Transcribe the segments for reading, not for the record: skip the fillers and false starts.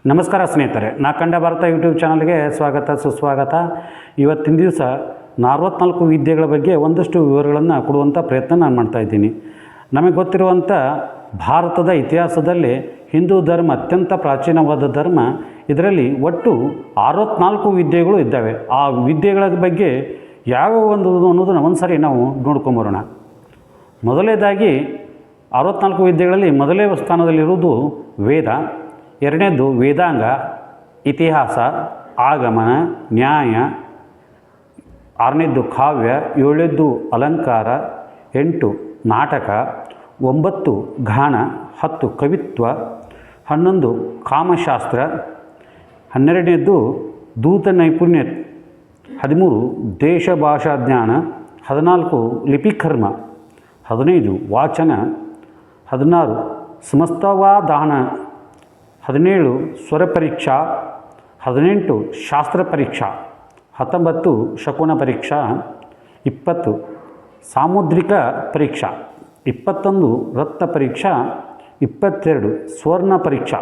ನಮಸ್ಕಾರ ಸ್ನೇಹಿತರೆ, ನಾ ಕಂಡ ಭಾರತ ಯೂಟ್ಯೂಬ್ ಚಾನಲ್ಗೆ ಸ್ವಾಗತ ಸುಸ್ವಾಗತ. ಇವತ್ತಿನ ದಿವಸ 44 ವಿದ್ಯೆಗಳ ಬಗ್ಗೆ ಒಂದಷ್ಟು ವಿವರಗಳನ್ನು ಕೊಡುವಂಥ ಪ್ರಯತ್ನ ನಾನು ಮಾಡ್ತಾಯಿದ್ದೀನಿ. ನಮಗೆ ಗೊತ್ತಿರುವಂಥ ಭಾರತದ ಇತಿಹಾಸದಲ್ಲಿ ಹಿಂದೂ ಧರ್ಮ ಅತ್ಯಂತ ಪ್ರಾಚೀನವಾದ ಧರ್ಮ. ಇದರಲ್ಲಿ ಒಟ್ಟು 64 ವಿದ್ಯೆಗಳು ಇದ್ದಾವೆ. ಆ ವಿದ್ಯೆಗಳ ಬಗ್ಗೆ ಯಾವ ಒಂದು ಅನ್ನೋದನ್ನು ಒಂದು ಸಾರಿ ನಾವು ನೋಡ್ಕೊಂಬರೋಣ. ಮೊದಲನೇದಾಗಿ 64 ವಿದ್ಯೆಗಳಲ್ಲಿ ಮೊದಲೇ ಸ್ಥಾನದಲ್ಲಿರುವುದು ವೇದ, ಎರಡನೇದು ವೇದಾಂಗ, ಇತಿಹಾಸ, ಆಗಮನ, ನ್ಯಾಯ, ಆರನೇದ್ದು ಕಾವ್ಯ, ಏಳನೇದ್ದು ಅಲಂಕಾರ, 8 ನಾಟಕ, 9 ಗಾನ, 10 ಕವಿತ್ವ, 11 ಕಾಮಶಾಸ್ತ್ರ, 12ನೇದ್ದು ದೂತ ನೈಪುಣ್ಯ, 13 ದೇಶ ಭಾಷಾ ಜ್ಞಾನ, 14 ಲಿಪಿಕರ್ಮ, 15 ವಾಚನ, 16 ಸಮಸ್ತವಾದಾನ, 17 ಸ್ವರ ಪರೀಕ್ಷಾ, 18 ಶಾಸ್ತ್ರ ಪರೀಕ್ಷಾ, 19 ಶಕುನ ಪರೀಕ್ಷಾ, 20 ಸಾಮುದ್ರಿಕ ಪರೀಕ್ಷಾ, 21 ರತ್ನ ಪರೀಕ್ಷಾ, 22 ಸ್ವರ್ಣ ಪರೀಕ್ಷಾ,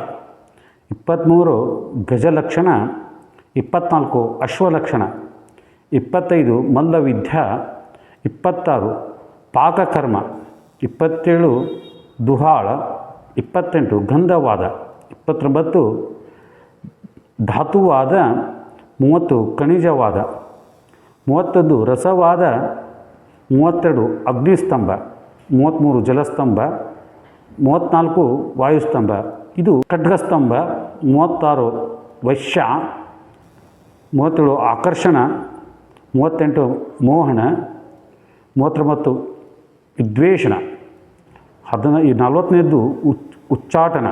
23 ಗಜಲಕ್ಷಣ, 24 ಅಶ್ವಲಕ್ಷಣ, 25 ಮಲ್ಲವಿದ್ಯಾ, 26 ಪಾಕಕರ್ಮ, 27 ದುಹಾಳ, 28 ಗಂಧವಾದ, 29 ಧಾತುವಾದ, 30 ಖನಿಜವಾದ, 31 ರಸವಾದ, 32 ಅಗ್ನಿಸ್ತಂಭ, 33 ಜಲಸ್ತಂಭ, 34 ವಾಯುಸ್ತಂಭ, ಇದು ಖಡ್ಗಸ್ತಂಭ, 36 ವಶ್ಯ, 37 ಆಕರ್ಷಣ, 38 ಮೋಹನ, 39 ವಿದ್ವೇಷಣ, 40ನೇದ್ದು ಉಚ್ಚಾಟನ,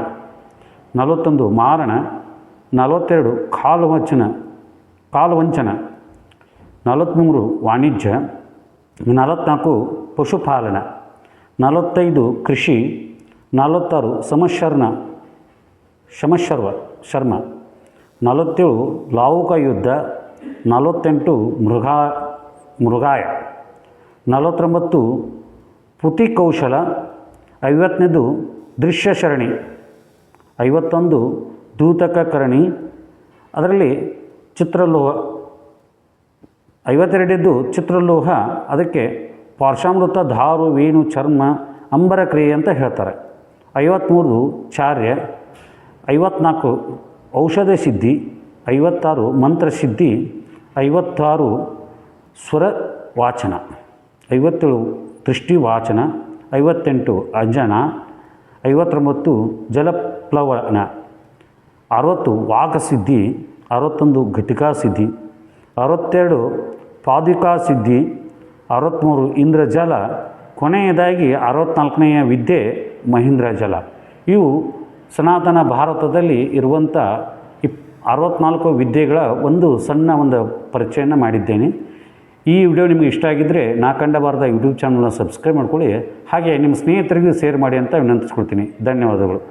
41 ಮಾರಣ, 42 ಕಾಲವಂಚನ, 43 ವಾಣಿಜ್ಯ, 44 ಪಶುಪಾಲನ, 45 ಕೃಷಿ, 46 ಶರ್ಮ, 47 ಲಾಹುಕ ಯುದ್ಧ, 48 ಮೃಗಾಯ, 49 ಪುತಿಕೌಶಲ, 50ನೇದು ದೃಶ್ಯಶರಣಿ, 51 ದೂತಕಕರಣಿ, ಅದರಲ್ಲಿ ಚಿತ್ರಲೋಹ, 52ನೇದ್ದು ಚಿತ್ರಲೋಹ, ಅದಕ್ಕೆ ಪಾರ್ಶಾಮೃತ, ಧಾರು, ವೇಣು, ಚರ್ಮ, ಅಂಬರ ಕ್ರಿಯೆ ಅಂತ ಹೇಳ್ತಾರೆ. 53 ಚಾರ್ಯ, 54 ಔಷಧ ಸಿದ್ಧಿ, 56 ಮಂತ್ರಸಿದ್ಧಿ, 56 ಸ್ವರ ವಾಚನ, 57 ದೃಷ್ಟಿ ವಾಚನ, 58 ಅಂಜನ, 59 ಜಲಪ್ಲವನ, 60 ವಾಕಸಿದ್ಧಿ, 61 ಘಟಿಕಾ ಸಿದ್ಧಿ, 62 ಪಾದುಕಾ ಸಿದ್ಧಿ, 63 ಇಂದ್ರಜಲ, ಕೊನೆಯದಾಗಿ 64ನೆಯ ವಿದ್ಯೆ ಮಹೇಂದ್ರ ಜಲ. ಇವು ಸನಾತನ ಭಾರತದಲ್ಲಿ ಇರುವಂಥ 64 ವಿದ್ಯೆಗಳ ಒಂದು ಸಣ್ಣ ಪರಿಚಯನ ಮಾಡಿದ್ದೇನೆ. ಈ ವಿಡಿಯೋ ನಿಮಗೆ ಇಷ್ಟ ಆಗಿದ್ದರೆ ನಾ ಕಂಡ ಭಾರತ ಯೂಟ್ಯೂಬ್ ಚಾನಲ್ನ ಸಬ್ಸ್ಕ್ರೈಬ್ ಮಾಡ್ಕೊಳ್ಳಿ. ಹಾಗೆ ನಿಮ್ಮ ಸ್ನೇಹಿತರಿಗೂ ಶೇರ್ ಮಾಡಿ ಅಂತ ವಿನಂತಿಸ್ಕೊಳ್ತೀನಿ. ಧನ್ಯವಾದಗಳು.